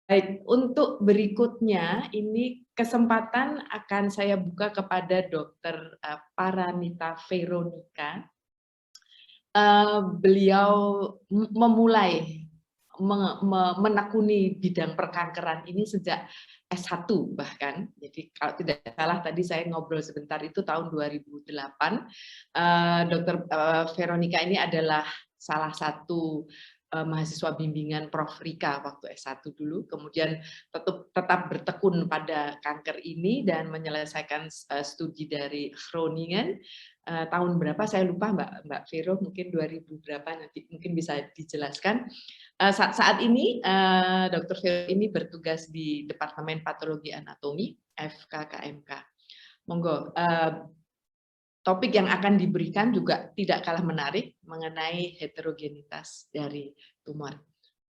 Baik, untuk berikutnya ini kesempatan akan saya buka kepada Dr. Paranita Veronica. Beliau memulai menekuni bidang perkankeran ini sejak S1 bahkan. Jadi kalau tidak salah tadi saya ngobrol sebentar itu tahun 2008. Dr. Veronica ini adalah salah satu mahasiswa bimbingan Prof. Rika waktu S1 dulu, kemudian tetap bertekun pada kanker ini dan menyelesaikan studi dari Groningen. Tahun berapa saya lupa Mbak Vero, mungkin 2000 berapa nanti mungkin bisa dijelaskan. Saat ini Dr. Vero ini bertugas di Departemen Patologi Anatomi FKKMK. Monggo, topik yang akan diberikan juga tidak kalah menarik mengenai heterogenitas dari tumor.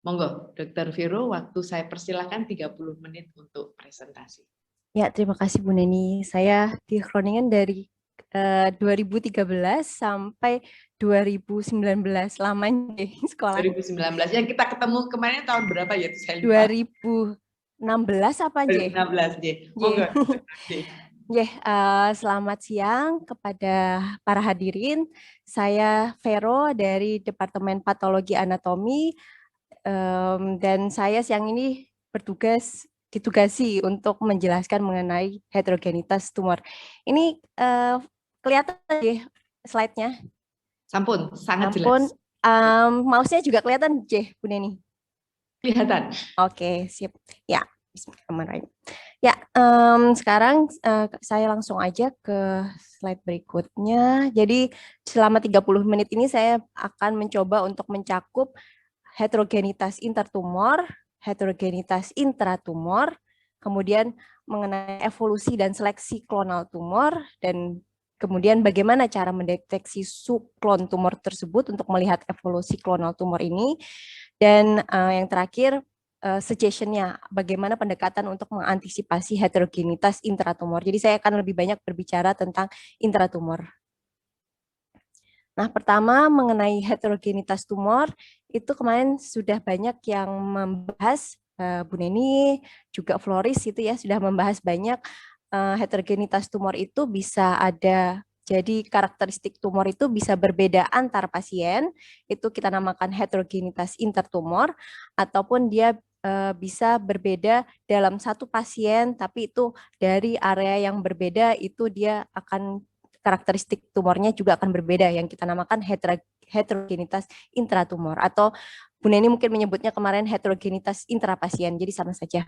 Monggo, Dr. Vero, waktu saya persilahkan 30 menit untuk presentasi. Ya, terima kasih Bu Neni. Saya di Groningen dari 2013 sampai 2019, lamanya sekolah. 2019, yang kita ketemu kemarin tahun berapa ya? Saya lupa. 2016 apa, J? 2016, J. Monggo. Selamat siang kepada para hadirin. Saya Vero dari Departemen Patologi Anatomi, dan saya siang ini ditugasi untuk menjelaskan mengenai heterogenitas tumor. Ini kelihatan ya slide-nya? Sampun, sangat Sampun. jelas. Mouse-nya juga kelihatan, Bu Neni? Kelihatan. Oke, sip. Ya, bismillahirrahmanirrahim. Ya, sekarang saya langsung aja ke slide berikutnya. Jadi selama 30 menit ini saya akan mencoba untuk mencakup heterogenitas intertumor, heterogenitas intratumor, kemudian mengenai evolusi dan seleksi klonal tumor, dan kemudian bagaimana cara mendeteksi subklon tumor tersebut untuk melihat evolusi klonal tumor ini, dan yang terakhir suggestion-nya, bagaimana pendekatan untuk mengantisipasi heterogenitas intratumor. Jadi saya akan lebih banyak berbicara tentang intratumor. Nah, pertama mengenai heterogenitas tumor, itu kemarin sudah banyak yang membahas, Bu Neni, juga Floris itu ya, sudah membahas banyak heterogenitas tumor itu bisa ada, jadi karakteristik tumor itu bisa berbeda antar pasien, itu kita namakan heterogenitas intertumor, ataupun dia bisa berbeda dalam satu pasien, tapi itu dari area yang berbeda, itu dia akan karakteristik tumornya juga akan berbeda, yang kita namakan heterogenitas intratumor, atau Bu Neni mungkin menyebutnya kemarin heterogenitas intrapasien, jadi sama saja.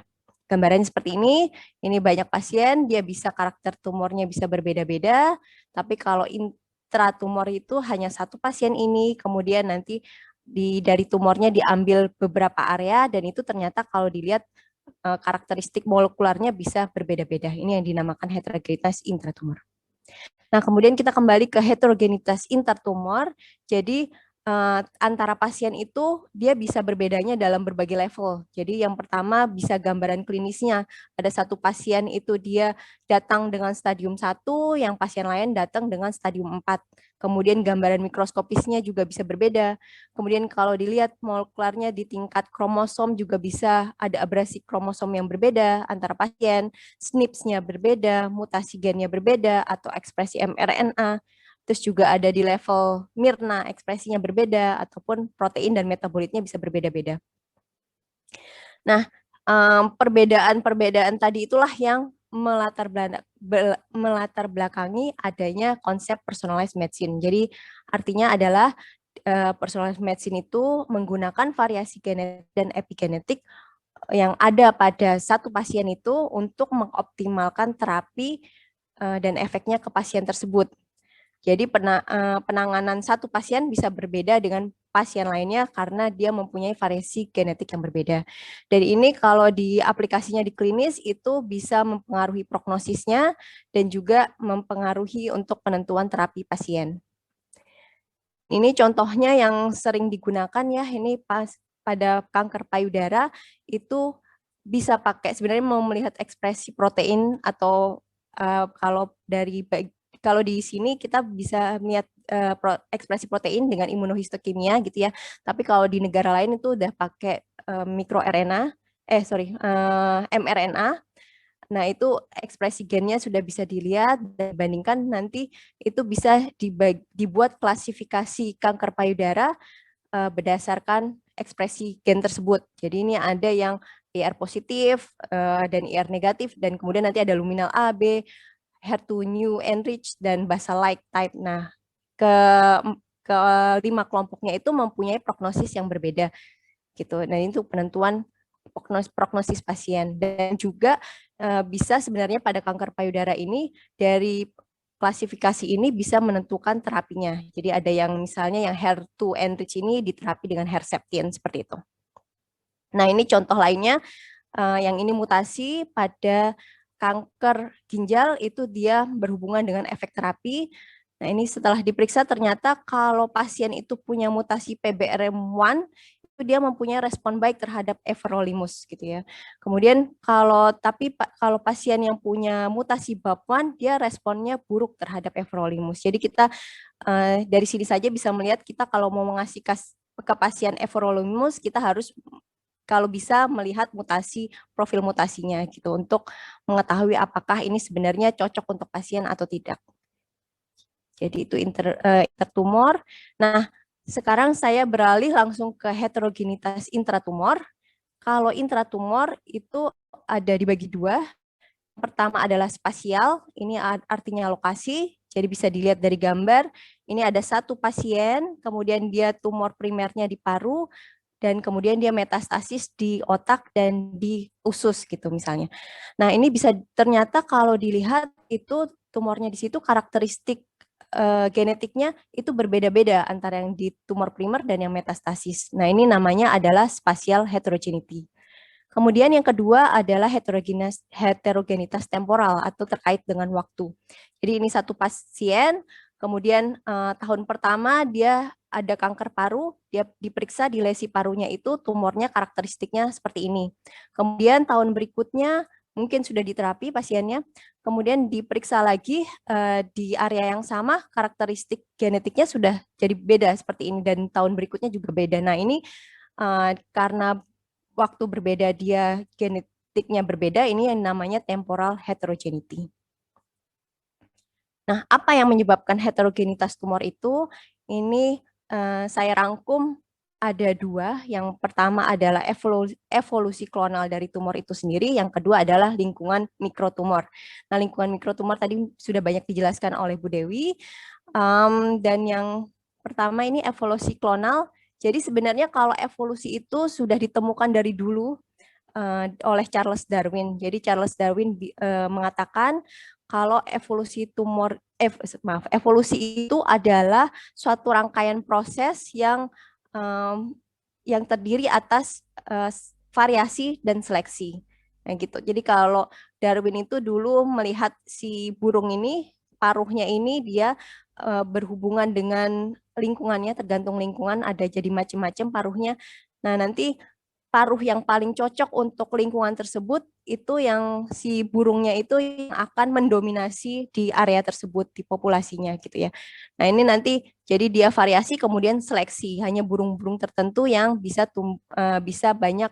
Gambarannya seperti ini banyak pasien, dia bisa karakter tumornya bisa berbeda-beda, tapi kalau intratumor itu hanya satu pasien ini, kemudian nanti dari tumornya diambil beberapa area, dan itu ternyata kalau dilihat karakteristik molekularnya bisa berbeda-beda. Ini yang dinamakan heterogenitas intratumor. Nah, kemudian kita kembali ke heterogenitas intertumor. Jadi antara pasien itu dia bisa berbedanya dalam berbagai level. Jadi yang pertama bisa gambaran klinisnya. Ada satu pasien itu dia datang dengan stadium 1, yang pasien lain datang dengan stadium 4. Kemudian gambaran mikroskopisnya juga bisa berbeda. Kemudian kalau dilihat molekularnya di tingkat kromosom juga bisa ada abrasi kromosom yang berbeda antara pasien, SNPs-nya berbeda, mutasi gennya berbeda, atau ekspresi mRNA. Terus juga ada di level Mirna, ekspresinya berbeda, ataupun protein dan metabolitnya bisa berbeda-beda. Nah, perbedaan-perbedaan tadi itulah yang melatar belakangi adanya konsep personalized medicine. Jadi artinya adalah personalized medicine itu menggunakan variasi genetik dan epigenetik yang ada pada satu pasien itu untuk mengoptimalkan terapi dan efeknya ke pasien tersebut. Jadi penanganan satu pasien bisa berbeda dengan pasien lainnya karena dia mempunyai variasi genetik yang berbeda. Dan ini kalau di aplikasinya di klinis itu bisa mempengaruhi prognosisnya dan juga mempengaruhi untuk penentuan terapi pasien. Ini contohnya yang sering digunakan ya, ini pada kanker payudara itu bisa pakai, sebenarnya mau melihat ekspresi protein atau kalau di sini kita bisa melihat ekspresi protein dengan imunohistokimia gitu ya. Tapi kalau di negara lain itu udah pakai mikroRNA, mRNA. Nah, itu ekspresi gennya sudah bisa dilihat dan dibandingkan nanti itu bisa dibuat klasifikasi kanker payudara berdasarkan ekspresi gen tersebut. Jadi ini ada yang IR positif dan IR negatif, dan kemudian nanti ada luminal A, B, HER2 new enriched, dan basal-like type. Nah, kelima kelompoknya itu mempunyai prognosis yang berbeda gitu. Nah, itu penentuan prognosis pasien, dan juga bisa sebenarnya pada kanker payudara ini dari klasifikasi ini bisa menentukan terapinya. Jadi ada yang misalnya yang HER2 enrich ini diterapi dengan Herceptin seperti itu. Nah, ini contoh lainnya yang ini mutasi pada kanker ginjal, itu dia berhubungan dengan efek terapi. Nah, ini setelah diperiksa ternyata kalau pasien itu punya mutasi PBRM1, itu dia mempunyai respon baik terhadap everolimus gitu ya. Kemudian kalau pasien yang punya mutasi BAP1, dia responnya buruk terhadap everolimus. Jadi kita dari sini saja bisa melihat kita kalau mau mengasih ke pasien everolimus, kita harus kalau bisa melihat profil mutasinya gitu untuk mengetahui apakah ini sebenarnya cocok untuk pasien atau tidak. Jadi itu intertumor. Nah, sekarang saya beralih langsung ke heterogenitas intratumor. Kalau intratumor itu ada dibagi dua. Pertama adalah spasial, ini artinya lokasi, jadi bisa dilihat dari gambar. Ini ada satu pasien, kemudian dia tumor primernya di paru, dan kemudian dia metastasis di otak dan di usus gitu misalnya. Nah, ini bisa ternyata kalau dilihat itu tumornya di situ karakteristik genetiknya itu berbeda-beda antara yang di tumor primer dan yang metastasis. Nah, ini namanya adalah spatial heterogeneity. Kemudian yang kedua adalah heterogenitas temporal atau terkait dengan waktu. Jadi ini satu pasien, kemudian tahun pertama dia ada kanker paru, dia diperiksa di lesi parunya itu tumornya karakteristiknya seperti ini. Kemudian tahun berikutnya mungkin sudah diterapi pasiennya, kemudian diperiksa lagi di area yang sama, karakteristik genetiknya sudah jadi beda seperti ini, dan tahun berikutnya juga beda. Nah, ini karena waktu berbeda dia genetiknya berbeda, ini yang namanya temporal heterogeneity. Nah, apa yang menyebabkan heterogenitas tumor itu? Ini saya rangkum ada dua. Yang pertama adalah evolusi klonal dari tumor itu sendiri. Yang kedua adalah lingkungan mikrotumor. Nah, lingkungan mikrotumor tadi sudah banyak dijelaskan oleh Bu Dewi. Dan yang pertama ini evolusi klonal. Jadi sebenarnya kalau evolusi itu sudah ditemukan dari dulu oleh Charles Darwin. Jadi Charles Darwin mengatakan kalau evolusi itu adalah suatu rangkaian proses yang terdiri atas variasi dan seleksi. Nah, gitu. Jadi kalau Darwin itu dulu melihat si burung ini, paruhnya ini dia berhubungan dengan lingkungannya, tergantung lingkungan ada jadi macam-macam paruhnya. Nah, nanti paruh yang paling cocok untuk lingkungan tersebut itu yang si burungnya itu yang akan mendominasi di area tersebut, di populasinya gitu ya. Nah, ini nanti jadi dia variasi kemudian seleksi, hanya burung-burung tertentu yang bisa banyak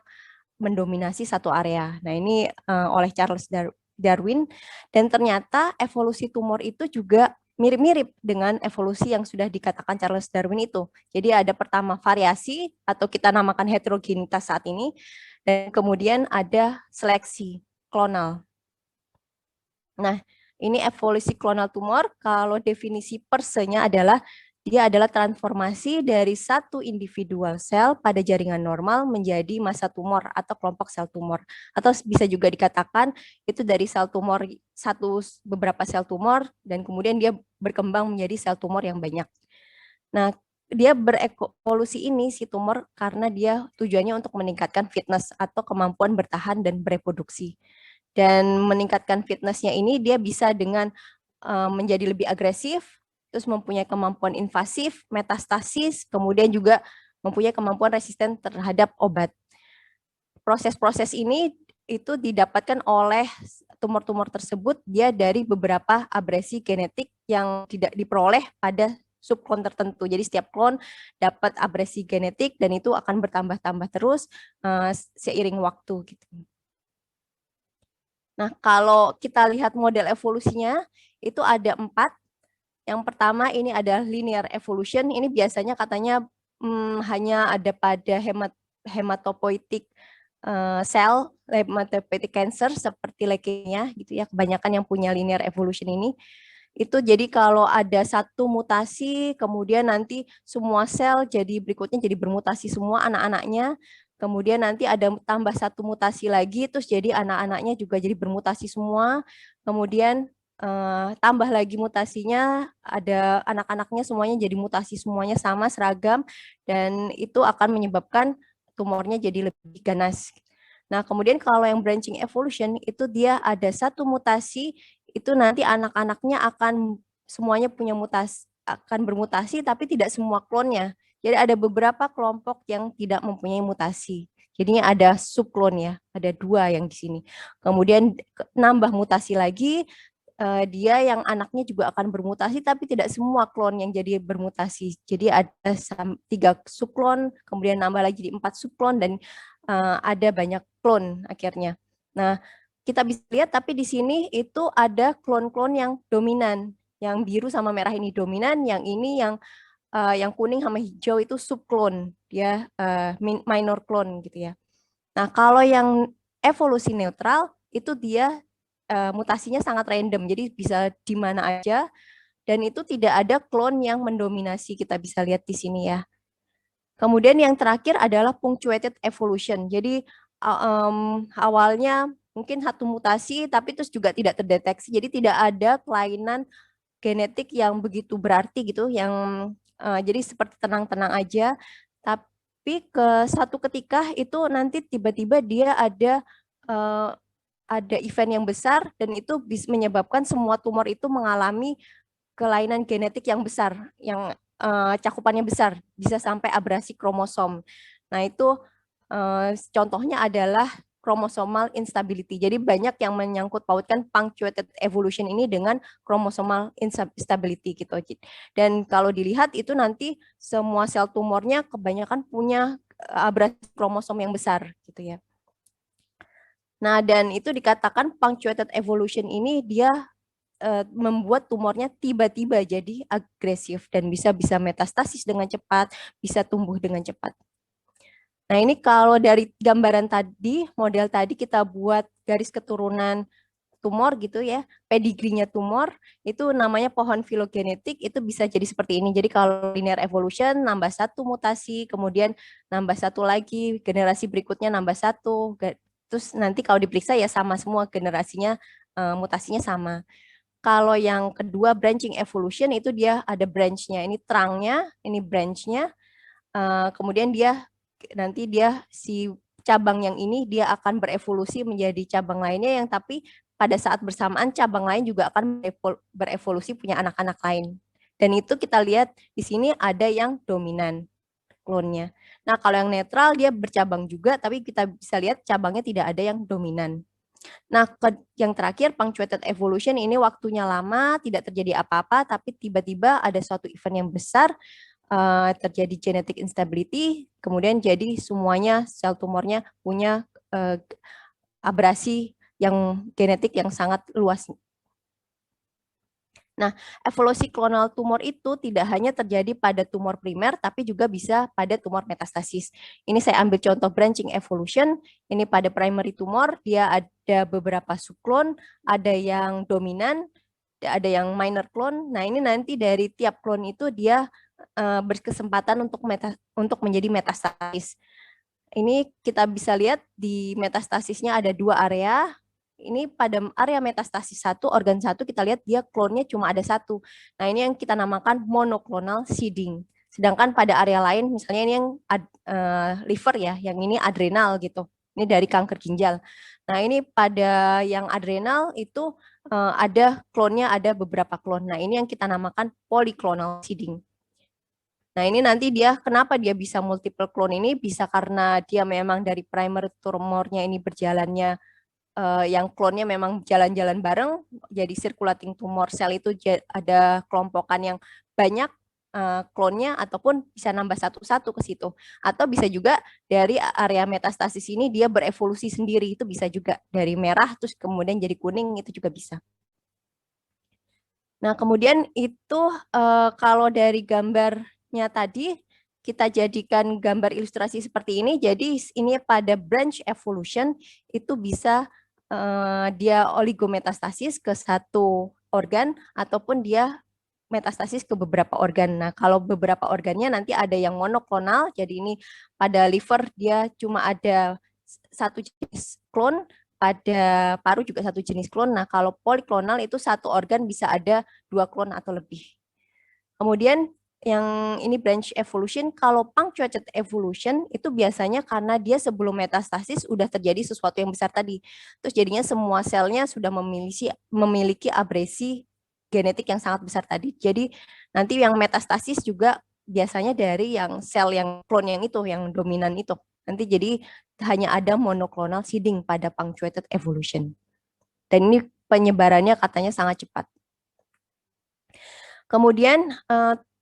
mendominasi satu area. Nah, ini oleh Charles Darwin, dan ternyata evolusi tumor itu juga mirip-mirip dengan evolusi yang sudah dikatakan Charles Darwin itu. Jadi ada pertama variasi atau kita namakan heterogenitas saat ini, dan kemudian ada seleksi klonal. Nah, ini evolusi klonal tumor, kalau definisi persenya adalah dia adalah transformasi dari satu individual sel pada jaringan normal menjadi massa tumor atau kelompok sel tumor. Atau bisa juga dikatakan itu dari sel tumor, beberapa sel tumor, dan kemudian dia berkembang menjadi sel tumor yang banyak. Nah, dia berevolusi ini si tumor karena dia tujuannya untuk meningkatkan fitness atau kemampuan bertahan dan bereproduksi. Dan meningkatkan fitnessnya ini dia bisa dengan menjadi lebih agresif, terus mempunyai kemampuan invasif, metastasis, kemudian juga mempunyai kemampuan resisten terhadap obat. Proses-proses ini itu didapatkan oleh tumor-tumor tersebut dia dari beberapa abresi genetik yang tidak diperoleh pada subklon tertentu. Jadi setiap klon dapat abrasi genetik dan itu akan bertambah-tambah terus seiring waktu gitu. Nah, kalau kita lihat model evolusinya itu ada 4. Yang pertama ini ada linear evolution. Ini biasanya katanya hanya ada pada hematopoietic sel, hematopoietic cancer seperti leukemia gitu ya. Kebanyakan yang punya linear evolution ini itu jadi kalau ada satu mutasi, kemudian nanti semua sel jadi berikutnya jadi bermutasi semua anak-anaknya. Kemudian nanti ada tambah satu mutasi lagi, terus jadi anak-anaknya juga jadi bermutasi semua. Kemudian tambah lagi mutasinya, ada anak-anaknya semuanya jadi mutasi semuanya sama, seragam, dan itu akan menyebabkan tumornya jadi lebih ganas. Nah, kemudian kalau yang branching evolution, itu dia ada satu mutasi, itu nanti anak-anaknya akan semuanya punya mutasi, akan bermutasi, tapi tidak semua klonnya. Jadi ada beberapa kelompok yang tidak mempunyai mutasi. Jadinya ada subklon ya, ada 2 yang di sini. Kemudian nambah mutasi lagi, dia yang anaknya juga akan bermutasi, tapi tidak semua klon yang jadi bermutasi. Jadi ada 3 subklon, kemudian nambah lagi jadi 4 subklon, dan ada banyak klon akhirnya. Nah, kita bisa lihat tapi di sini itu ada klon-klon yang dominan. Yang biru sama merah ini dominan, yang ini yang kuning sama hijau itu subklon, dia minor klon gitu ya. Nah, kalau yang evolusi neutral itu dia mutasinya sangat random, jadi bisa di mana aja, dan itu tidak ada klon yang mendominasi, kita bisa lihat di sini ya. Kemudian yang terakhir adalah punctuated evolution, jadi awalnya mungkin satu mutasi, tapi terus juga tidak terdeteksi, jadi tidak ada kelainan genetik yang begitu berarti gitu, yang jadi seperti tenang-tenang aja, tapi satu ketika itu nanti tiba-tiba dia ada event yang besar dan itu bisa menyebabkan semua tumor itu mengalami kelainan genetik yang besar, yang cakupannya besar, bisa sampai abrasi kromosom. Nah, itu contohnya adalah chromosomal instability. Jadi banyak yang menyangkut pautkan punctuated evolution ini dengan chromosomal instability gitu. Dan kalau dilihat itu nanti semua sel tumornya kebanyakan punya abrasi kromosom yang besar gitu ya. Nah, dan itu dikatakan punctuated evolution ini dia membuat tumornya tiba-tiba jadi agresif dan bisa metastasis dengan cepat, bisa tumbuh dengan cepat. Nah, ini kalau dari gambaran tadi, model tadi kita buat garis keturunan tumor gitu ya, pedigrinya tumor, itu namanya pohon filogenetik, itu bisa jadi seperti ini. Jadi kalau linear evolution, nambah satu mutasi, kemudian nambah satu lagi, generasi berikutnya nambah satu, terus nanti kalau diperiksa ya sama semua generasinya, mutasinya sama. Kalau yang kedua branching evolution itu dia ada branch-nya, ini trunk-nya, ini branch-nya, kemudian nanti dia si cabang yang ini dia akan berevolusi menjadi cabang lainnya yang tapi pada saat bersamaan cabang lain juga akan berevolusi punya anak-anak lain. Dan itu kita lihat di sini ada yang dominan klonnya. Nah, kalau yang netral dia bercabang juga tapi kita bisa lihat cabangnya tidak ada yang dominan. Nah, yang terakhir punctuated evolution ini waktunya lama, tidak terjadi apa-apa, tapi tiba-tiba ada suatu event yang besar, terjadi genetic instability, kemudian jadi semuanya sel tumornya punya abrasi yang genetik yang sangat luas. Nah, evolusi klonal tumor itu tidak hanya terjadi pada tumor primer, tapi juga bisa pada tumor metastasis. Ini saya ambil contoh branching evolution. Ini pada primary tumor, dia ada beberapa subklon, ada yang dominan, ada yang minor klon. Nah, ini nanti dari tiap klon itu dia berkesempatan untuk menjadi metastasis. Ini kita bisa lihat di metastasisnya ada 2 area. Ini pada area metastasis 1, organ 1, kita lihat dia klonnya cuma ada 1. Nah, ini yang kita namakan monoklonal seeding. Sedangkan pada area lain, misalnya ini yang liver ya, yang ini adrenal gitu. Ini dari kanker ginjal. Nah, ini pada yang adrenal itu ada klonnya, ada beberapa klon. Nah, ini yang kita namakan polyclonal seeding. Nah, ini nanti kenapa dia bisa multiple clone ini? Bisa karena dia memang dari primer tumornya ini berjalannya, yang klonnya memang jalan-jalan bareng, jadi circulating tumor sel itu ada kelompokan yang banyak, klonnya ataupun bisa nambah satu-satu ke situ. Atau bisa juga dari area metastasis ini dia berevolusi sendiri, itu bisa juga dari merah terus kemudian jadi kuning, itu juga bisa. Nah, kemudian itu kalau dari gambarnya tadi kita jadikan gambar ilustrasi seperti ini, jadi ini pada branch evolution itu bisa dia oligometastasis ke satu organ ataupun dia metastasis ke beberapa organ. Nah, kalau beberapa organnya nanti ada yang monoklonal, jadi ini pada liver dia cuma ada satu jenis klon, pada paru juga satu jenis klon. Nah, kalau poliklonal itu satu organ bisa ada 2 klon atau lebih. Kemudian yang ini branch evolution, kalau punctuated evolution itu biasanya karena dia sebelum metastasis udah terjadi sesuatu yang besar tadi. Terus jadinya semua selnya sudah memiliki abresi genetik yang sangat besar tadi. Jadi nanti yang metastasis juga biasanya dari yang sel yang klon yang itu, yang dominan itu. Nanti jadi hanya ada monoklonal seeding pada punctuated evolution. Dan ini penyebarannya katanya sangat cepat. Kemudian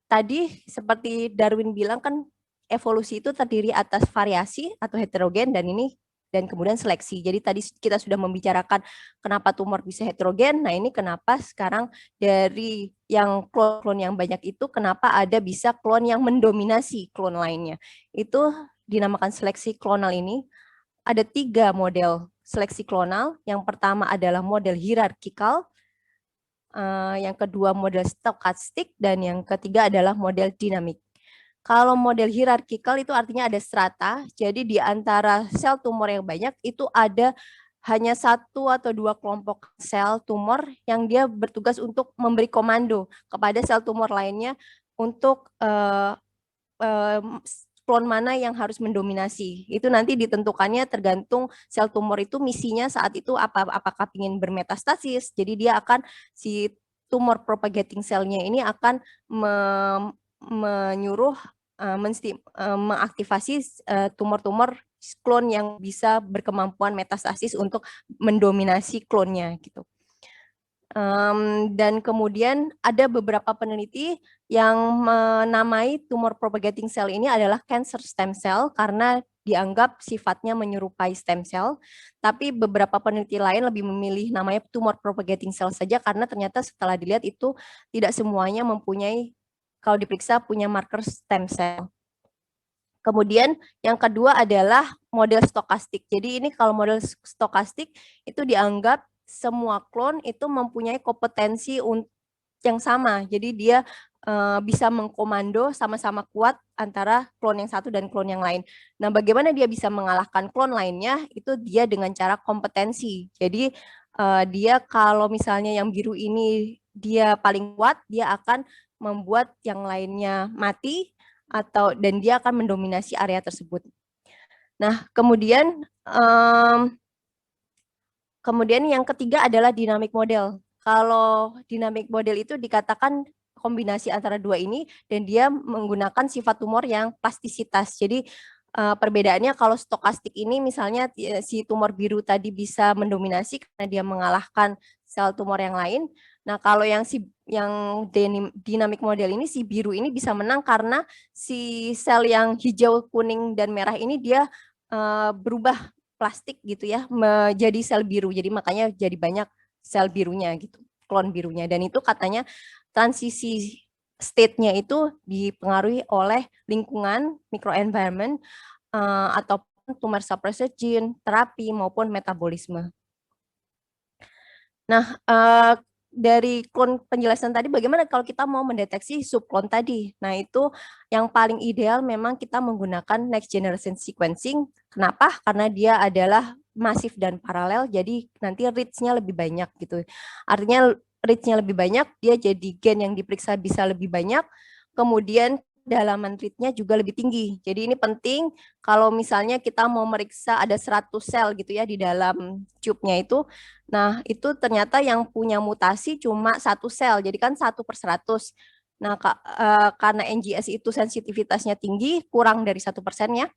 tadi seperti Darwin bilang kan evolusi itu terdiri atas variasi atau heterogen dan kemudian seleksi. Jadi tadi kita sudah membicarakan kenapa tumor bisa heterogen. Nah, ini kenapa sekarang dari yang klon yang banyak itu kenapa ada bisa klon yang mendominasi klon lainnya. Itu dinamakan seleksi klonal ini. Ada 3 model seleksi klonal. Yang pertama adalah model hierarkikal, yang kedua model stokastik, dan yang ketiga adalah model dinamik. Kalau model hierarkikal itu artinya ada strata, jadi di antara sel tumor yang banyak itu ada hanya 1 atau 2 kelompok sel tumor yang dia bertugas untuk memberi komando kepada sel tumor lainnya untuk klon mana yang harus mendominasi. Itu nanti ditentukannya tergantung sel tumor itu misinya saat itu apakah ingin bermetastasis. Jadi dia akan si tumor propagating selnya ini akan menyuruh mengaktifasi tumor-tumor klon yang bisa berkemampuan metastasis untuk mendominasi klonnya gitu. Dan kemudian ada beberapa peneliti yang menamai tumor propagating cell ini adalah cancer stem cell karena dianggap sifatnya menyerupai stem cell. Tapi beberapa peneliti lain lebih memilih namanya tumor propagating cell saja karena ternyata setelah dilihat itu tidak semuanya mempunyai, kalau diperiksa punya marker stem cell. Kemudian yang kedua adalah model stokastik. Jadi ini kalau model stokastik itu dianggap semua klon itu mempunyai kompetensi yang sama. Jadi dia bisa mengkomando sama-sama kuat antara klon yang satu dan klon yang lain. Nah, bagaimana dia bisa mengalahkan klon lainnya? Itu dia dengan cara kompetensi. Jadi dia kalau misalnya yang biru ini dia paling kuat, dia akan membuat yang lainnya mati dan dia akan mendominasi area tersebut. Nah, kemudian yang ketiga adalah dynamic model. Kalau dynamic model itu dikatakan kombinasi antara dua ini dan dia menggunakan sifat tumor yang plastisitas. Jadi perbedaannya kalau stokastik ini misalnya si tumor biru tadi bisa mendominasi karena dia mengalahkan sel tumor yang lain. Nah, kalau yang dynamic model ini si biru ini bisa menang karena si sel yang hijau, kuning dan merah ini dia berubah plastik gitu ya menjadi sel biru. Jadi makanya jadi banyak sel birunya gitu, klon birunya. Dan itu katanya transisi state-nya itu dipengaruhi oleh lingkungan, microenvironment, ataupun tumor suppressor gene, terapi maupun metabolisme. Nah, dari klon penjelasan tadi, bagaimana kalau kita mau mendeteksi subklon tadi? Nah, itu yang paling ideal memang kita menggunakan next generation sequencing. Kenapa? Karena dia adalah masif dan paralel, jadi nanti reach-nya lebih banyak gitu. Artinya reach-nya lebih banyak, dia jadi gen yang diperiksa bisa lebih banyak, kemudian kedalaman read-nya juga lebih tinggi. Jadi ini penting kalau misalnya kita mau meriksa ada 100 sel gitu ya di dalam tube-nya itu. Nah, itu ternyata yang punya mutasi cuma 1 sel. Jadi kan 1/100. Nah, karena NGS itu sensitivitasnya tinggi, kurang dari 1% ya.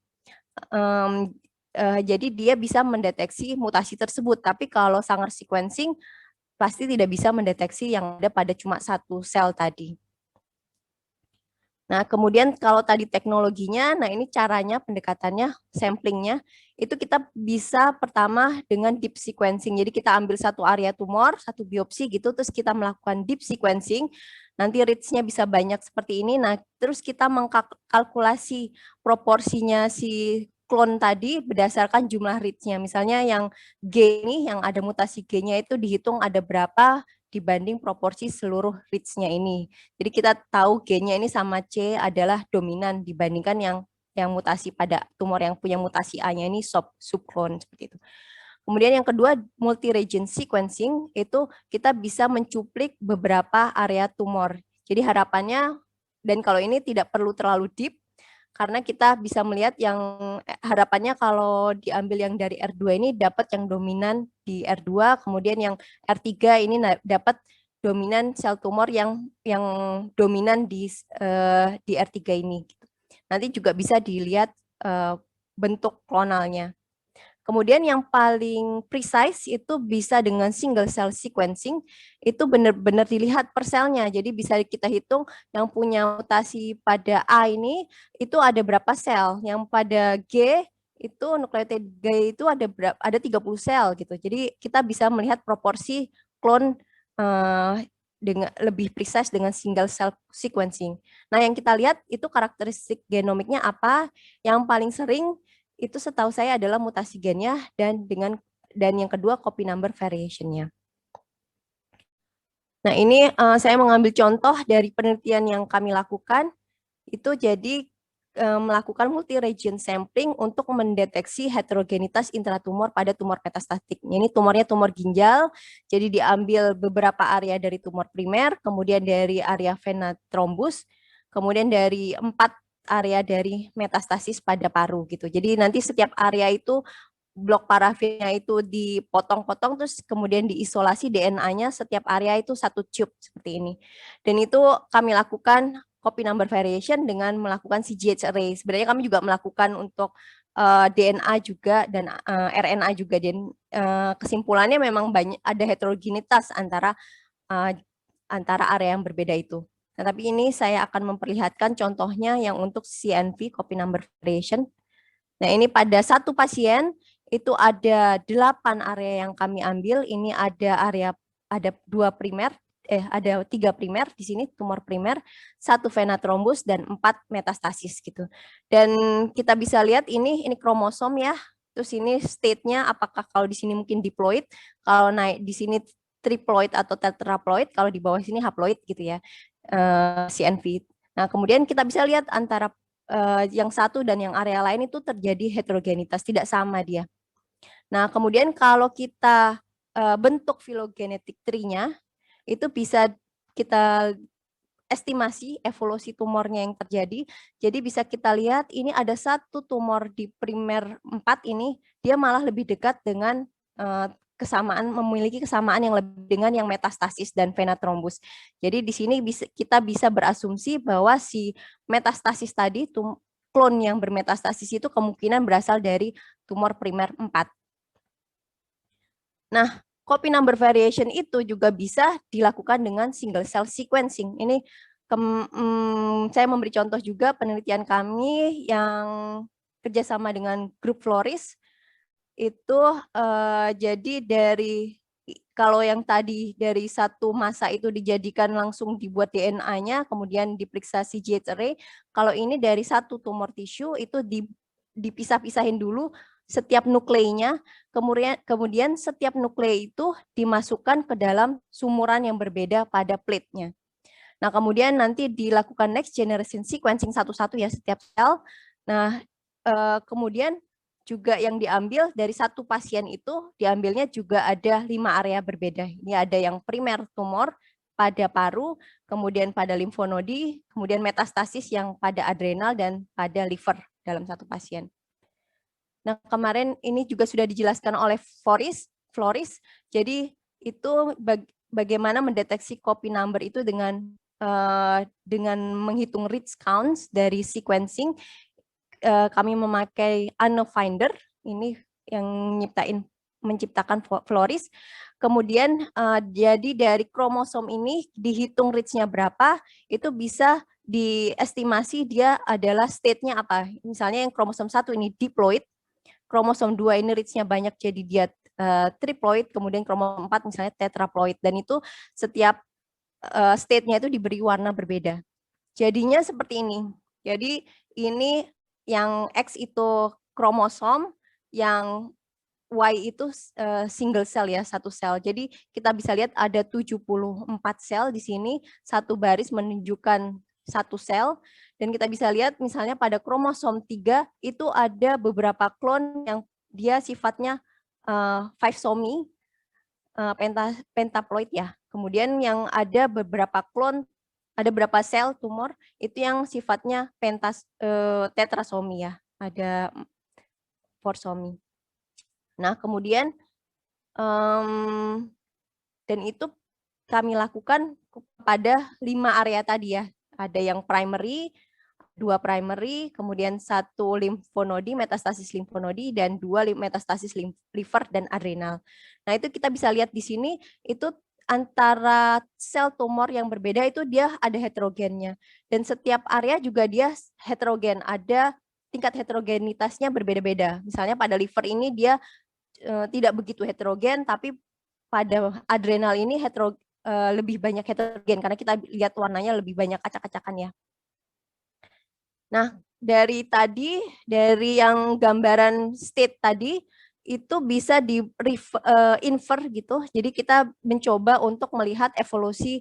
Jadi dia bisa mendeteksi mutasi tersebut. Tapi kalau Sanger sequencing pasti tidak bisa mendeteksi yang ada pada cuma 1 sel tadi. Nah, kemudian kalau tadi teknologinya, nah ini caranya, pendekatannya, samplingnya, itu kita bisa pertama dengan deep sequencing. Jadi kita ambil satu area tumor, satu biopsi gitu, terus kita melakukan deep sequencing, nanti reach-nya bisa banyak seperti ini. Nah, terus kita mengkalkulasi proporsinya si klon tadi berdasarkan jumlah reach-nya. Misalnya yang G ini, yang ada mutasi G-nya itu dihitung ada berapa dibanding proporsi seluruh reach-nya ini. Jadi kita tahu G-nya ini sama C adalah dominan dibandingkan yang mutasi pada tumor yang punya mutasi A-nya ini subklon seperti itu. Kemudian yang kedua, multi-region sequencing, itu kita bisa mencuplik beberapa area tumor. Jadi harapannya, dan kalau ini tidak perlu terlalu deep, karena kita bisa melihat yang harapannya kalau diambil yang dari R2 ini dapat yang dominan di R2, kemudian yang R3 ini dapat dominan sel tumor yang dominan di R3 ini. Nanti juga bisa dilihat bentuk klonalnya. Kemudian yang paling precise itu bisa dengan single cell sequencing, itu benar-benar dilihat per selnya. Jadi bisa kita hitung yang punya mutasi pada A ini, itu ada berapa sel. Yang pada G, itu nukleotida G itu ada 30 sel gitu. Jadi kita bisa melihat proporsi klon dengan lebih precise dengan single cell sequencing. Nah, yang kita lihat itu karakteristik genomiknya apa? Yang paling sering itu setahu saya adalah mutasi gennya dan yang kedua copy number variation-nya. Nah, ini saya mengambil contoh dari penelitian yang kami lakukan, itu jadi melakukan multi-region sampling untuk mendeteksi heterogenitas intratumor pada tumor metastatik. Ini tumornya tumor ginjal, jadi diambil beberapa area dari tumor primer, kemudian dari area vena thrombus, kemudian dari 4 area dari metastasis pada paru gitu. Jadi nanti setiap area itu blok parafinnya itu dipotong-potong terus kemudian diisolasi DNA-nya setiap area itu satu tube seperti ini. Dan itu kami lakukan copy number variation dengan melakukan CGH array. Sebenarnya kami juga melakukan untuk DNA juga dan RNA juga, dan kesimpulannya memang banyak ada heterogenitas antara area yang berbeda itu. Nah, tapi ini saya akan memperlihatkan contohnya yang untuk CNV copy number variation. Nah, ini pada satu pasien itu ada 8 area yang kami ambil. Ini ada 3 primer di sini, tumor primer, 1 vena thrombus dan 4 metastasis gitu. Dan kita bisa lihat ini kromosom ya. Terus ini state-nya apakah kalau di sini mungkin diploid, kalau naik di sini triploid atau tetraploid, kalau di bawah sini haploid gitu ya. CNV. Nah, kemudian kita bisa lihat antara yang satu dan yang area lain itu terjadi heterogenitas, tidak sama dia. Nah, kemudian kalau kita bentuk phylogenetic tree-nya, itu bisa kita estimasi evolusi tumornya yang terjadi. Jadi bisa kita lihat ini ada satu tumor di primer 4 ini, dia malah lebih dekat dengan memiliki kesamaan yang lebih dengan yang metastasis dan vena thrombus. Jadi di sini kita bisa berasumsi bahwa si metastasis tadi, klon yang bermetastasis itu kemungkinan berasal dari tumor primer 4. Nah, copy number variation itu juga bisa dilakukan dengan single cell sequencing. Ini saya memberi contoh juga penelitian kami yang kerjasama dengan grup Floris. Itu jadi kalau yang tadi dari satu masa itu dijadikan langsung dibuat DNA-nya, kemudian diperiksa CGH array. Kalau ini dari satu tumor tisu itu dipisah-pisahin dulu setiap nukleinya, kemudian setiap nuklei itu dimasukkan ke dalam sumuran yang berbeda pada plate-nya. Nah, kemudian nanti dilakukan next generation sequencing satu-satu ya setiap sel. Nah, kemudian juga yang diambil dari satu pasien itu diambilnya juga ada 5 area berbeda. Ini ada yang primer tumor pada paru, kemudian pada limfonodi, kemudian metastasis yang pada adrenal dan pada liver dalam satu pasien. Nah, kemarin ini juga sudah dijelaskan oleh Floris. Jadi itu bagaimana mendeteksi copy number itu dengan menghitung reach counts dari sequencing. Kami memakai Anofinder, ini yang menciptakan Floris. Kemudian jadi dari kromosom ini dihitung reach-nya berapa, itu bisa diestimasi dia adalah state-nya apa. Misalnya yang kromosom 1 ini diploid, kromosom 2 ini reach-nya banyak jadi dia triploid, kemudian kromosom 4 misalnya tetraploid, dan itu setiap state-nya itu diberi warna berbeda. Jadinya seperti ini. Jadi ini yang X itu kromosom, yang Y itu single cell ya, satu sel. Jadi kita bisa lihat ada 74 sel di sini, satu baris menunjukkan satu sel, dan kita bisa lihat misalnya pada kromosom 3 itu ada beberapa klon yang dia sifatnya 5-somy, pentaploid ya. Kemudian yang ada beberapa klon, ada beberapa sel tumor itu yang sifatnya tetrasomi ya, ada 4-somy. Nah, kemudian dan itu kami lakukan pada 5 area tadi ya. Ada yang primary, 2 primary, kemudian 1 limfonodi, metastasis limfonodi, dan 2 metastasis liver dan adrenal. Nah, itu kita bisa lihat di sini, itu antara sel tumor yang berbeda itu dia ada heterogennya. Dan setiap area juga dia heterogen, ada tingkat heterogenitasnya berbeda-beda. Misalnya pada liver ini dia tidak begitu heterogen, tapi pada adrenal ini lebih banyak heterogen karena kita lihat warnanya lebih banyak acak-acakan ya. Nah, dari yang gambaran state tadi itu bisa di infer gitu. Jadi kita mencoba untuk melihat evolusi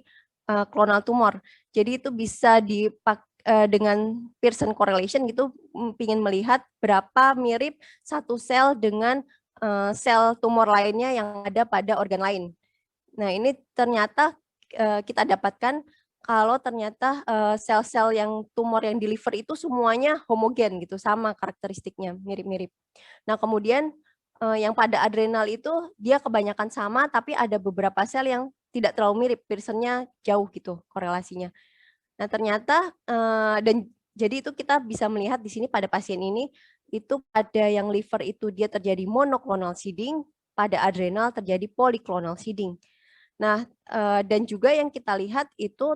klonal tumor. Jadi itu bisa dengan Pearson correlation gitu, ingin melihat berapa mirip satu sel dengan sel tumor lainnya yang ada pada organ lain. Nah, ini ternyata kita dapatkan kalau ternyata sel-sel yang tumor yang di liver itu semuanya homogen gitu, sama karakteristiknya, mirip-mirip. Nah, kemudian yang pada adrenal itu dia kebanyakan sama, tapi ada beberapa sel yang tidak terlalu mirip, Pearson-nya jauh gitu korelasinya. Nah, ternyata dan jadi itu kita bisa melihat di sini pada pasien ini itu pada yang liver itu dia terjadi monoclonal seeding, pada adrenal terjadi polyclonal seeding. Nah, dan juga yang kita lihat itu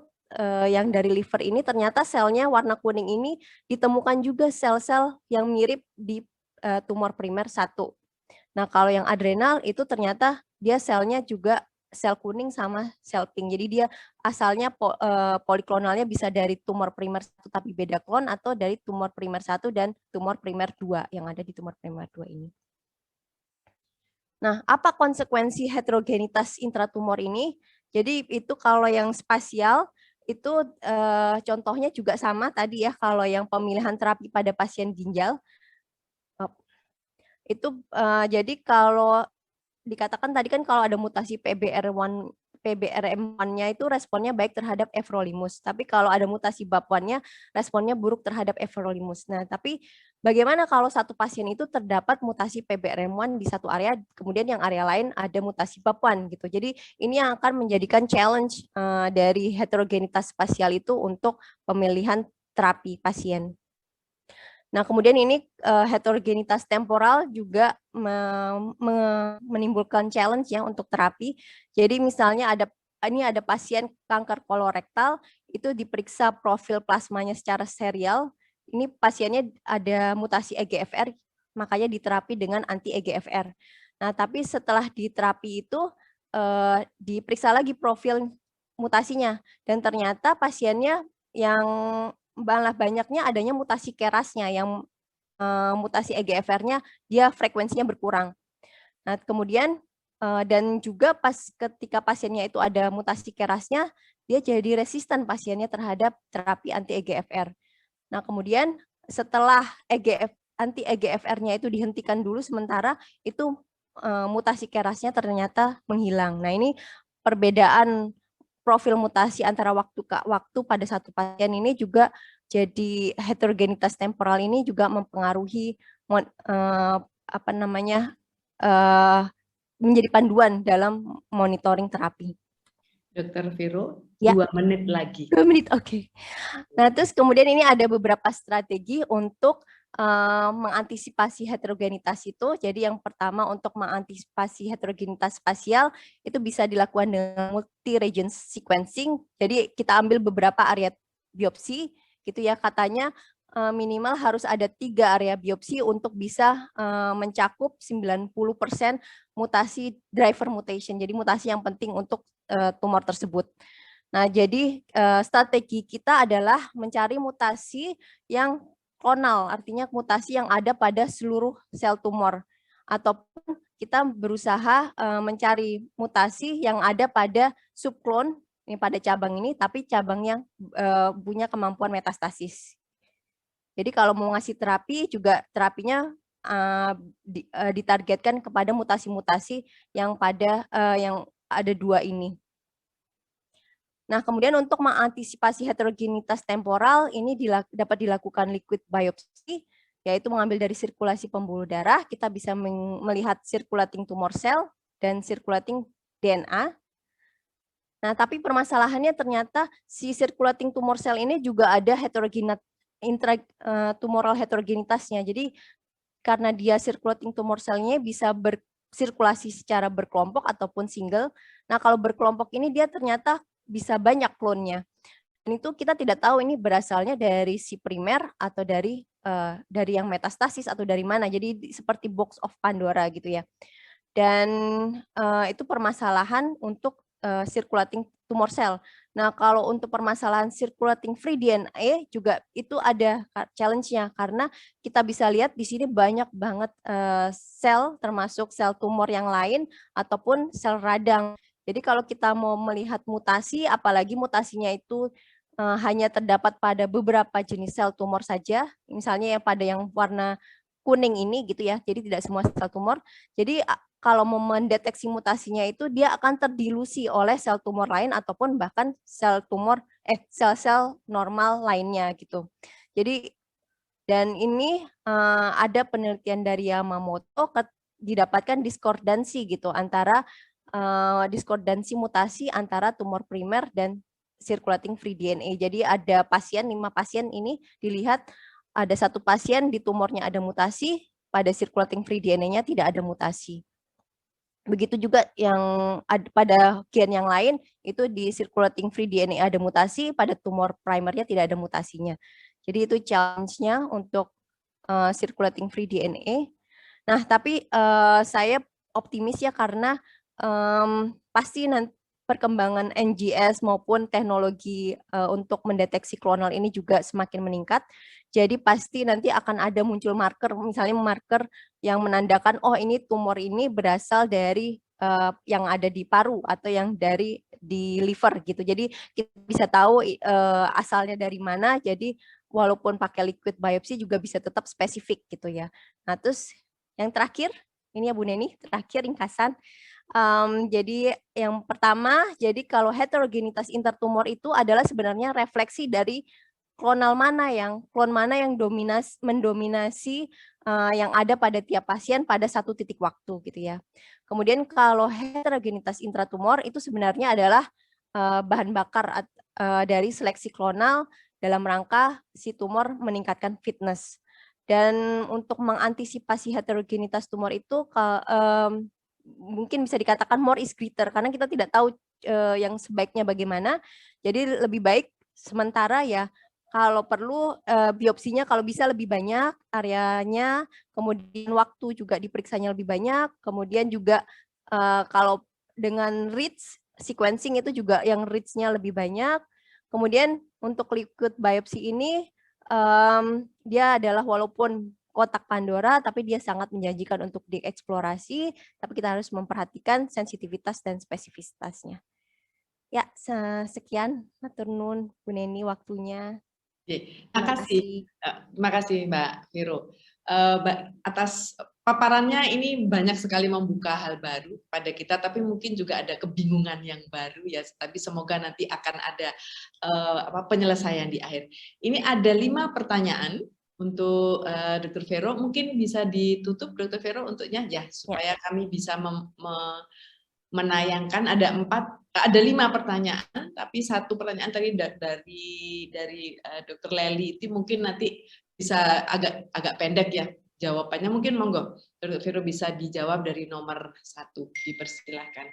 yang dari liver ini ternyata selnya warna kuning ini ditemukan juga sel-sel yang mirip di tumor primer 1. Nah, kalau yang adrenal itu ternyata dia selnya juga sel kuning sama sel pink. Jadi dia asalnya poliklonalnya bisa dari tumor primer 1 tapi beda klon, atau dari tumor primer 1 dan tumor primer 2 yang ada di tumor primer 2 ini. Nah, apa konsekuensi heterogenitas intratumor ini? Jadi itu kalau yang spasial itu contohnya juga sama tadi ya, kalau yang pemilihan terapi pada pasien ginjal itu jadi kalau dikatakan tadi kan kalau ada mutasi PBRM1-nya itu responnya baik terhadap everolimus, tapi kalau ada mutasi BAP1-nya responnya buruk terhadap everolimus. Nah, tapi bagaimana kalau satu pasien itu terdapat mutasi PBRM1 di satu area, kemudian yang area lain ada mutasi BAP1 gitu. Jadi ini yang akan menjadikan challenge dari heterogenitas spasial itu untuk pemilihan terapi pasien. Nah, kemudian ini heterogenitas temporal juga menimbulkan challenge ya untuk terapi. Jadi misalnya ini ada pasien kanker kolorektal, itu diperiksa profil plasmanya secara serial. Ini pasiennya ada mutasi EGFR, makanya diterapi dengan anti EGFR. Nah, tapi setelah diterapi itu diperiksa lagi profil mutasinya, dan ternyata pasiennya yang malah banyaknya adanya mutasi KRAS-nya, yang mutasi EGFR-nya dia frekuensinya berkurang. Nah, kemudian dan juga ketika pasiennya itu ada mutasi KRAS-nya, dia jadi resisten pasiennya terhadap terapi anti EGFR. Nah, kemudian setelah anti EGFR-nya itu dihentikan dulu sementara, itu mutasi KRAS-nya ternyata menghilang. Nah, ini perbedaan profil mutasi antara waktu ke waktu pada satu pasien ini juga jadi heterogenitas temporal ini juga mempengaruhi menjadi panduan dalam monitoring terapi. Dokter Vero, ya. 2 menit lagi. 2 menit, oke. Nah, terus kemudian ini ada beberapa strategi untuk mengantisipasi heterogenitas itu. Jadi yang pertama untuk mengantisipasi heterogenitas spasial itu bisa dilakukan dengan multi-region sequencing. Jadi kita ambil beberapa area biopsi, gitu ya, katanya minimal harus ada 3 area biopsi untuk bisa mencakup 90% mutasi driver mutation, jadi mutasi yang penting untuk tumor tersebut. Nah, jadi strategi kita adalah mencari mutasi yang klonal, artinya mutasi yang ada pada seluruh sel tumor, ataupun kita berusaha mencari mutasi yang ada pada subklon, ini pada cabang ini, tapi cabang yang punya kemampuan metastasis. Jadi kalau mau ngasih terapi juga terapinya ditargetkan kepada mutasi-mutasi yang yang ada 2 ini. Nah, kemudian untuk mengantisipasi heterogenitas temporal ini dapat dilakukan liquid biopsy, yaitu mengambil dari sirkulasi pembuluh darah, kita bisa melihat circulating tumor cell dan circulating DNA. Nah, tapi permasalahannya ternyata si circulating tumor cell ini juga ada intratumoral heterogenitasnya. Jadi karena dia circulating tumor cell-nya bisa bersirkulasi secara berkelompok ataupun single. Nah, kalau berkelompok ini dia ternyata bisa banyak klonnya. Dan itu kita tidak tahu ini berasalnya dari si primer atau dari yang metastasis atau dari mana. Jadi seperti box of Pandora gitu ya. Dan itu permasalahan untuk circulating tumor cell. Nah, kalau untuk permasalahan circulating free DNA juga itu ada challenge-nya karena kita bisa lihat di sini banyak banget sel termasuk sel tumor yang lain ataupun sel radang. Jadi kalau kita mau melihat mutasi, apalagi mutasinya itu hanya terdapat pada beberapa jenis sel tumor saja, misalnya yang warna kuning ini gitu ya, jadi tidak semua sel tumor. Jadi kalau mau mendeteksi mutasinya itu dia akan terdilusi oleh sel tumor lain ataupun bahkan sel-sel normal lainnya gitu. Jadi dan ini ada penelitian dari Yamamoto didapatkan diskordansi gitu antara diskordansi mutasi antara tumor primer dan circulating free DNA. Jadi ada 5 pasien ini dilihat ada 1 pasien di tumornya ada mutasi, pada circulating free DNA-nya tidak ada mutasi. Begitu juga yang pada gen yang lain itu di circulating free DNA ada mutasi, pada tumor primernya tidak ada mutasinya. Jadi itu challenge-nya untuk circulating free DNA. Nah, tapi saya optimis ya karena pasti nanti perkembangan NGS maupun teknologi untuk mendeteksi klonal ini juga semakin meningkat. Jadi pasti nanti akan ada muncul marker, misalnya marker yang menandakan oh ini tumor ini berasal dari yang ada di paru atau yang di liver gitu. Jadi kita bisa tahu asalnya dari mana. Jadi walaupun pakai liquid biopsy juga bisa tetap spesifik gitu ya. Nah, terus yang terakhir ini ya Bu Neni, terakhir ringkasan. Jadi yang pertama, jadi kalau heterogenitas intertumor itu adalah sebenarnya refleksi dari klon mana yang mendominasi yang ada pada tiap pasien pada satu titik waktu gitu ya. Kemudian kalau heterogenitas intratumor itu sebenarnya adalah bahan bakar dari seleksi klonal dalam rangka si tumor meningkatkan fitness. Dan untuk mengantisipasi heterogenitas tumor itu mungkin bisa dikatakan more is greater karena kita tidak tahu yang sebaiknya bagaimana. Jadi lebih baik sementara ya kalau perlu biopsinya kalau bisa lebih banyak areanya, kemudian waktu juga diperiksanya lebih banyak, kemudian juga kalau dengan reach sequencing itu juga yang reach-nya lebih banyak. Kemudian untuk liquid biopsi ini dia adalah walaupun kotak Pandora, tapi dia sangat menjanjikan untuk dieksplorasi, tapi kita harus memperhatikan sensitivitas dan spesifisitasnya. Ya, sekian. Matur nuwun Bu Neni waktunya. Terima kasih Mbak Vero. Atas paparannya ini banyak sekali membuka hal baru pada kita, tapi mungkin juga ada kebingungan yang baru ya. Tapi semoga nanti akan ada penyelesaian di akhir. Ini ada 5 pertanyaan untuk Dr. Vero. Mungkin bisa ditutup Dr. Vero untuknya ya, supaya kami bisa menayangkan ada 5 pertanyaan, tapi 1 pertanyaan tadi dari Dr. Lely itu mungkin nanti bisa agak pendek ya jawabannya. Mungkin monggo Dr. Vero bisa dijawab dari nomor 1, dipersilahkan.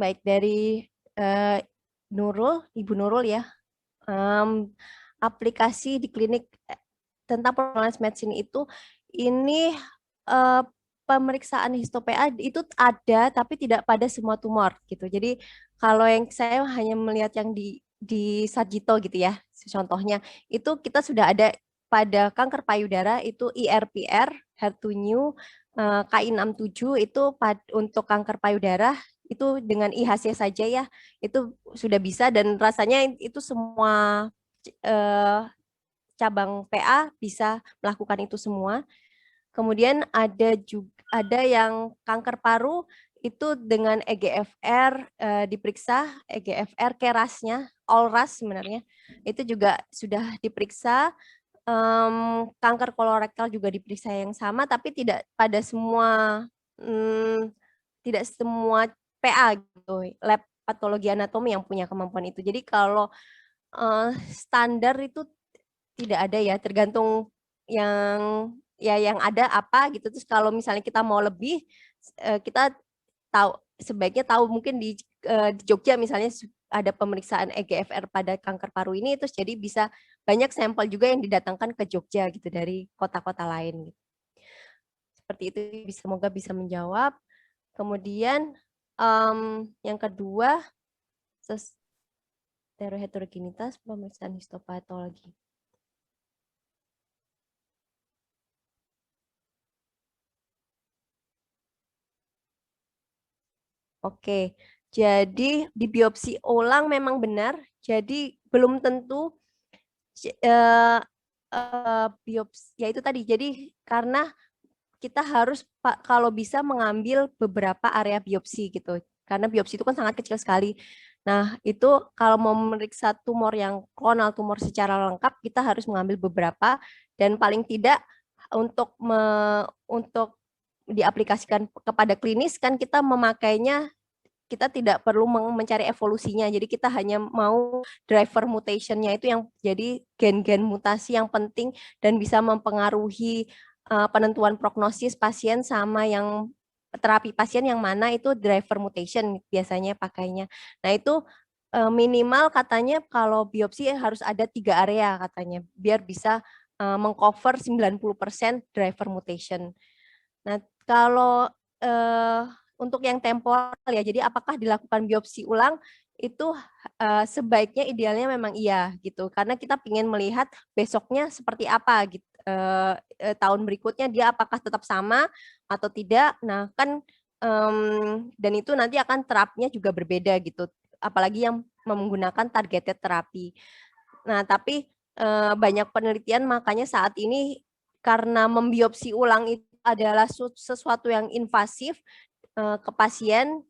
Baik, dari Nurul, Ibu Nurul ya. Aplikasi di klinik tentang personalized medicine itu, ini pemeriksaan histo-PA itu ada tapi tidak pada semua tumor gitu. Jadi kalau yang saya hanya melihat yang di Sarjito gitu ya, contohnya itu kita sudah ada pada kanker payudara itu IRPR, HER2/neu, KI67 itu untuk kanker payudara itu dengan IHC saja ya, itu sudah bisa dan rasanya itu semua cabang PA bisa melakukan itu semua. Kemudian ada yang kanker paru itu dengan EGFR diperiksa, EGFR KRAS-nya, ALRAS sebenarnya itu juga sudah diperiksa. Kanker kolorektal juga diperiksa yang sama, tapi tidak semua PA gitu, lab patologi anatomi yang punya kemampuan itu. Jadi kalau standar itu tidak ada ya, tergantung yang ada apa gitu. Terus kalau misalnya kita mau lebih, kita sebaiknya tahu mungkin di Jogja misalnya ada pemeriksaan EGFR pada kanker paru ini, terus jadi bisa banyak sampel juga yang didatangkan ke Jogja gitu dari kota-kota lain. Gitu. Seperti itu, semoga bisa menjawab. Kemudian yang kedua, heterogenitas pemeriksaan histopatologi. Oke, jadi di biopsi ulang memang benar. Jadi belum tentu biopsi, ya itu tadi. Jadi karena kita harus kalau bisa mengambil beberapa area biopsi gitu. Karena biopsi itu kan sangat kecil sekali. Nah, itu kalau mau memeriksa tumor yang klonal tumor secara lengkap, kita harus mengambil beberapa dan paling tidak untuk diaplikasikan kepada klinis kan kita memakainya, kita tidak perlu mencari evolusinya. Jadi kita hanya mau driver mutationnya itu yang jadi gen-gen mutasi yang penting dan bisa mempengaruhi penentuan prognosis pasien sama yang terapi pasien yang mana itu driver mutation biasanya pakainya. Nah itu minimal katanya kalau biopsi harus ada 3 area katanya biar bisa mengcover 90% driver mutation. Nah, kalau untuk yang temporal ya, jadi apakah dilakukan biopsi ulang itu sebaiknya idealnya memang iya gitu, karena kita ingin melihat besoknya seperti apa gitu, tahun berikutnya dia apakah tetap sama atau tidak. Nah kan dan itu nanti akan terapinya juga berbeda gitu, apalagi yang menggunakan targeted terapi. Nah tapi banyak penelitian makanya saat ini karena membiopsi ulang itu adalah sesuatu yang invasif ke pasien,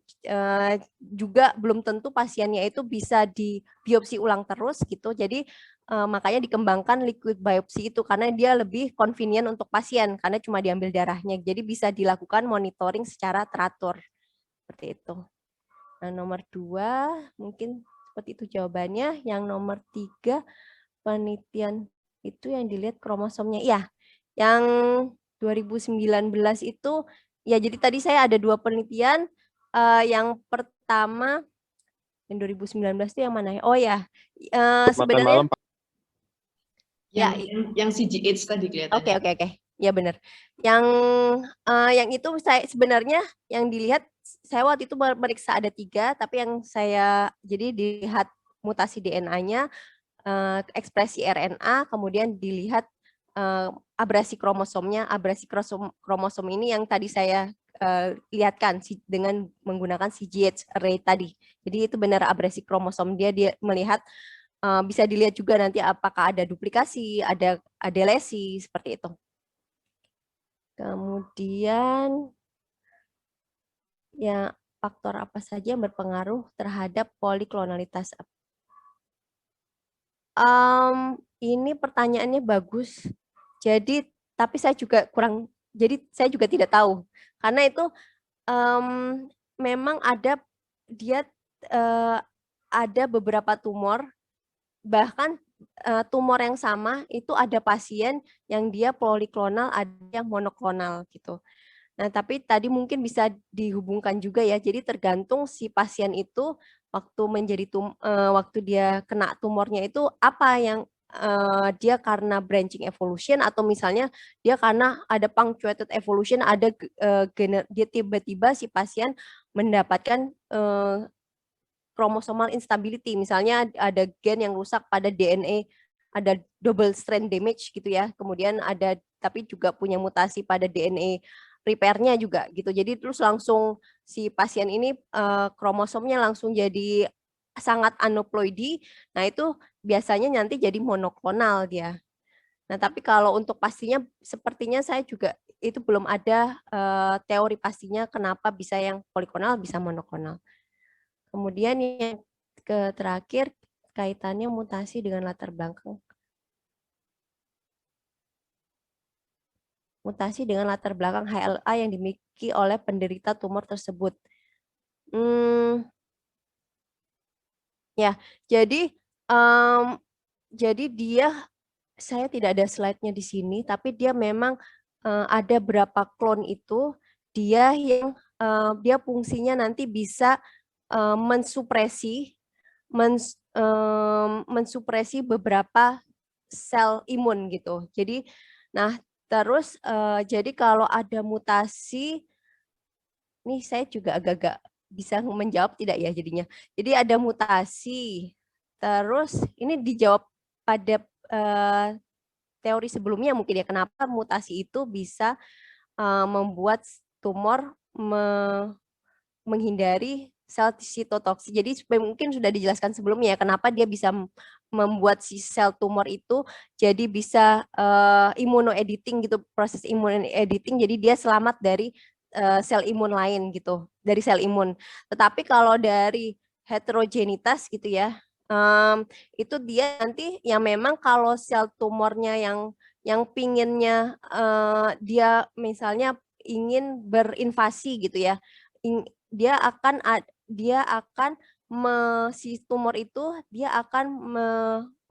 juga belum tentu pasiennya itu bisa dibiopsi ulang terus gitu. Jadi makanya dikembangkan liquid biopsy itu karena dia lebih convenient untuk pasien karena cuma diambil darahnya. Jadi bisa dilakukan monitoring secara teratur. Seperti itu. Nah, nomor 2 mungkin seperti itu jawabannya. Yang nomor 3 penelitian itu yang dilihat kromosomnya. Iya, yang 2019 itu, ya jadi tadi saya ada 2 penelitian. Yang pertama, yang 2019 itu yang mana ya? Oh ya, sebenarnya. Yang CGH tadi kelihatannya. Oke. Ya benar. Yang itu saya sebenarnya yang dilihat, saya waktu itu meriksa ada 3, tapi yang saya jadi dilihat mutasi DNA-nya, ekspresi RNA, kemudian dilihat abrasi kromosomnya. Abrasi kromosom ini yang tadi saya lihatkan dengan menggunakan CGH array tadi. Jadi itu benar abrasi kromosom, dia melihat bisa dilihat juga nanti apakah ada duplikasi, ada lesi seperti itu. Kemudian ya faktor apa saja yang berpengaruh terhadap poliklonalitas? Ini pertanyaannya bagus. Jadi, tapi saya juga saya juga tidak tahu. Karena itu memang ada beberapa tumor, bahkan tumor yang sama itu ada pasien yang dia poliklonal, ada yang monoklonal gitu. Nah, tapi tadi mungkin bisa dihubungkan juga ya. Jadi tergantung si pasien itu waktu waktu dia kena tumornya itu apa yang dia karena branching evolution atau misalnya dia karena ada punctuated evolution, ada dia tiba-tiba si pasien mendapatkan chromosomal instability, misalnya ada gen yang rusak pada DNA, ada double strand damage gitu ya, kemudian ada tapi juga punya mutasi pada DNA repairnya juga gitu. Jadi terus langsung si pasien ini kromosomnya langsung jadi sangat aneuploidy. Nah, itu biasanya nanti jadi monoklonal dia. Nah, tapi kalau untuk pastinya sepertinya saya juga itu belum ada teori pastinya kenapa bisa yang poliklonal bisa monoklonal. Kemudian yang terakhir kaitannya mutasi dengan latar belakang. Mutasi dengan latar belakang HLA yang dimiliki oleh penderita tumor tersebut. Ya, jadi dia, saya tidak ada slide-nya di sini, tapi dia memang ada berapa klon itu, dia yang dia fungsinya nanti bisa mensupresi beberapa sel imun gitu. Jadi, nah terus jadi kalau ada mutasi, nih saya juga agak-agak bisa menjawab tidak ya jadinya. Jadi ada mutasi, terus ini dijawab pada teori sebelumnya mungkin ya, kenapa mutasi itu bisa membuat tumor menghindari sel sitotoksik. Jadi mungkin sudah dijelaskan sebelumnya ya, kenapa dia bisa membuat si sel tumor itu jadi bisa immunoediting gitu, proses immunoediting, jadi dia selamat dari sel imun lain gitu, dari sel imun. Tetapi kalau dari heterogenitas gitu ya, itu dia nanti yang memang kalau sel tumornya yang pinginnya dia misalnya ingin berinvasi gitu ya, dia akan si tumor itu dia akan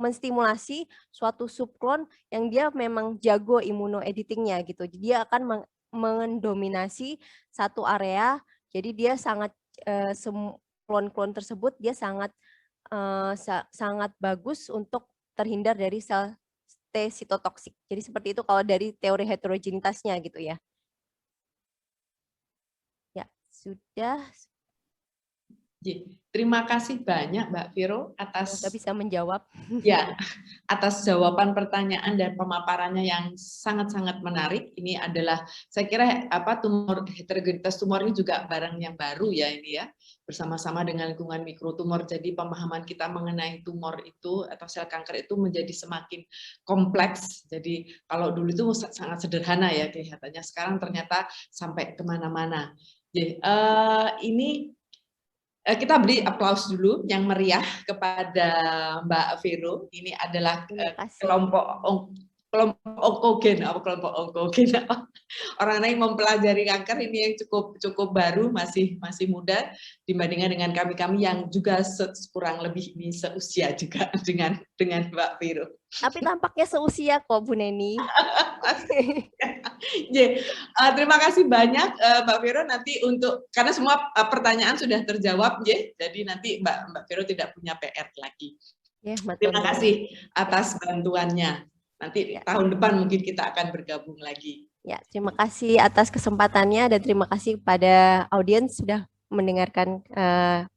menstimulasi suatu subklon yang dia memang jago immunoeditingnya gitu. Dia akan mendominasi satu area. Jadi dia sangat klon-klon tersebut dia sangat sangat bagus untuk terhindar dari sel T sitotoksik. Jadi seperti itu kalau dari teori heterogenitasnya gitu ya. Ya, sudah. Terima kasih banyak Mbak Vero Semoga bisa menjawab. ya, atas jawaban pertanyaan dan pemaparannya yang sangat-sangat menarik. Ini adalah, saya kira tumor heterogenitas tumor ini juga barang yang baru ya ini ya, bersama-sama dengan lingkungan mikrotumor. Jadi pemahaman kita mengenai tumor itu atau sel kanker itu menjadi semakin kompleks. Jadi kalau dulu itu sangat sederhana ya kelihatannya, sekarang ternyata sampai kemana-mana. Jadi ini kita beri aplaus dulu yang meriah kepada Mbak Vero. Ini adalah kelompok onkogen, orang yang mempelajari kanker ini yang cukup baru, masih muda dibandingkan dengan kami yang juga kurang lebih ini seusia juga dengan Mbak Vero. Tapi tampaknya seusia kok Bu Neni. Terima kasih banyak Mbak Vero, nanti karena semua pertanyaan sudah terjawab, jadi nanti Mbak Vero tidak punya PR lagi. Terima kasih atas bantuannya. Nanti tahun depan mungkin kita akan bergabung lagi. Ya, terima kasih atas kesempatannya dan terima kasih kepada audiens sudah mendengarkan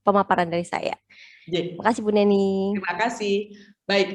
pemaparan dari saya. Terima kasih Bu Neni. Terima kasih. Baik.